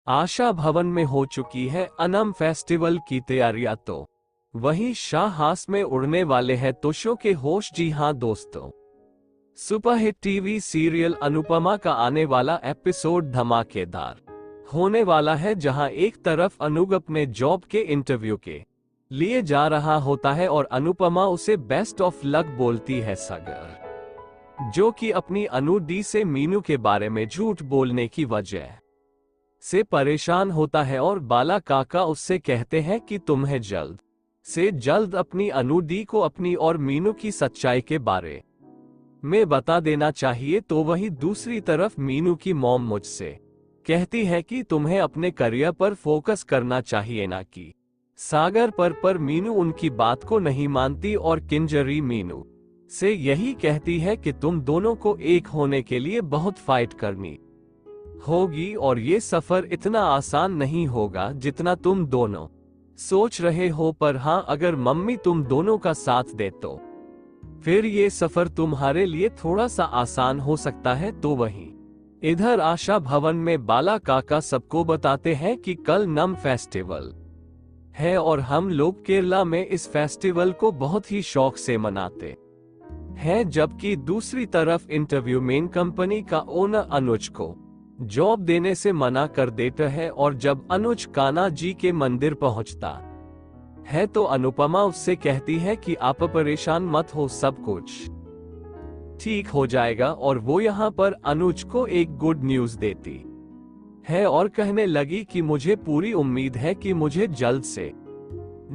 आशा भवन में हो चुकी है अनम फेस्टिवल की तैयारियां तो वहीं शाहहास में उड़ने वाले हैं तोशो के होश। जी हां दोस्तों, सुपरहिट टीवी सीरियल अनुपमा का आने वाला एपिसोड धमाकेदार होने वाला है, जहां एक तरफ अनूप अपने जॉब के इंटरव्यू के लिए जा रहा होता है और अनुपमा उसे बेस्ट ऑफ लक बोलती है। सागर जो कि अपनी अनु डी से मीनू के बारे में झूठ बोलने की वजह से परेशान होता है और बाला काका उससे कहते हैं कि तुम्हें जल्द से जल्द अपनी अनु डी को अपनी और मीनू की सच्चाई के बारे में बता देना चाहिए। तो वहीं दूसरी तरफ मीनू की मॉम मुझसे कहती है कि तुम्हें अपने करियर पर फोकस करना चाहिए ना कि सागर पर मीनू उनकी बात को नहीं मानती और किंजरी मीनू से यही कहती है कि तुम दोनों को एक होने के लिए बहुत फाइट करनी होगी और ये सफर इतना आसान नहीं होगा जितना तुम दोनों सोच रहे हो। पर हाँ, अगर मम्मी तुम दोनों का साथ दे तो फिर ये सफर तुम्हारे लिए थोड़ा सा आसान हो सकता है। तो वहीं इधर आशा भवन में बाला काका सबको बताते हैं कि कल नम फेस्टिवल है और हम लोग केरला में इस फेस्टिवल को बहुत ही शौक से मनाते हैं। जबकि दूसरी तरफ इंटरव्यू मेन कंपनी का ओनर अनुज को जॉब देने से मना कर देता है और जब अनुज कान्हा जी के मंदिर पहुंचता है तो अनुपमा उससे कहती है कि आप परेशान मत हो, सब कुछ ठीक हो जाएगा। और वो यहाँ पर अनुज को एक गुड न्यूज देती है और कहने लगी कि मुझे पूरी उम्मीद है कि मुझे जल्द से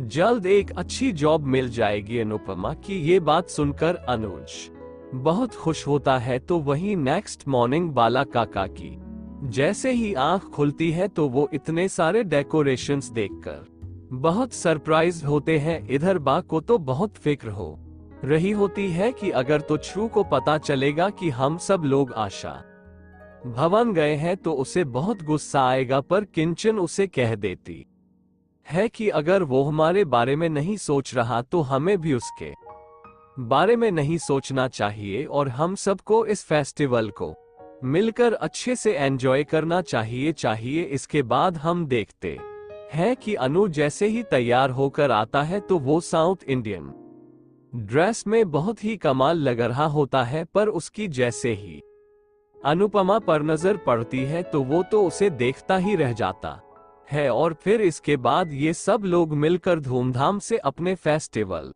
जल्द एक अच्छी जॉब मिल जाएगी। अनुपमा की ये बात सुनकर अनुज बहुत खुश होता है। तो वहीं नेक्स्ट मॉर्निंग बाला काका की जैसे ही आंख खुलती है तो वो इतने सारे डेकोरेशंस देखकर बहुत सरप्राइज होते हैं। इधर बा को तो बहुत फिक्र हो रही होती है कि अगर तो छू को पता चलेगा कि हम सब लोग आशा भवन गए हैं तो उसे बहुत गुस्सा आएगा, पर किंचन उसे कह देती है कि अगर वो हमारे बारे में नहीं सोच रहा तो हमें भी उसके बारे में नहीं सोचना चाहिए और हम सबको इस फेस्टिवल को मिलकर अच्छे से एंजॉय करना चाहिए। इसके बाद हम देखते हैं कि अनु जैसे ही तैयार होकर आता है तो वो साउथ इंडियन ड्रेस में बहुत ही कमाल लग रहा होता है, पर उसकी जैसे ही अनुपमा पर नजर पड़ती है तो वो तो उसे देखता ही रह जाता है। और फिर इसके बाद ये सब लोग मिलकर धूमधाम से अपने फेस्टिवल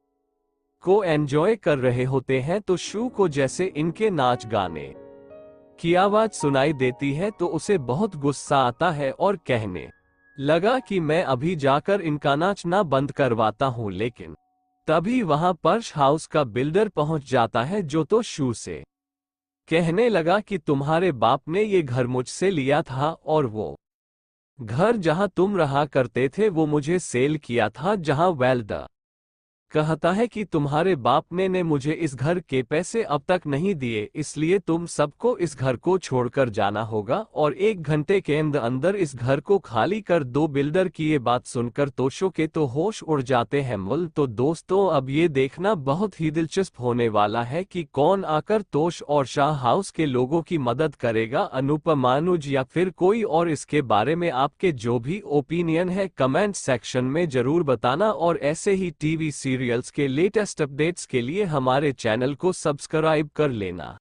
को एंजॉय कर रहे होते हैं। तो शू को जैसे इनके नाच गाने की आवाज सुनाई देती है तो उसे बहुत गुस्सा आता है और कहने लगा कि मैं अभी जाकर इनका नाचना बंद करवाता हूं। लेकिन तभी वहां पर्श हाउस का बिल्डर पहुंच जाता है जो तो शू से कहने लगा कि तुम्हारे बाप ने ये घर मुझसे लिया था और वो घर जहां तुम रहा करते थे वो मुझे सेल किया था। जहां वेल्डर कहता है कि तुम्हारे बाप ने मुझे इस घर के पैसे अब तक नहीं दिए, इसलिए तुम सबको इस घर को छोड़कर जाना होगा और 1 घंटे के अंदर इस घर को खाली कर दो। बिल्डर की ये बात सुनकर तोशो के तो होश उड़ जाते हैं मूल। तो दोस्तों, अब ये देखना बहुत ही दिलचस्प होने वाला है कि कौन आकर तोश और शाह हाउस के लोगों की मदद करेगा, अनुपमा, अनुज या फिर कोई और। इसके बारे में आपके जो भी ओपिनियन है कमेंट सेक्शन में जरूर बताना और ऐसे ही टीवी सीरियल्स के लेटेस्ट अपडेट्स के लिए हमारे चैनल को सब्सक्राइब कर लेना।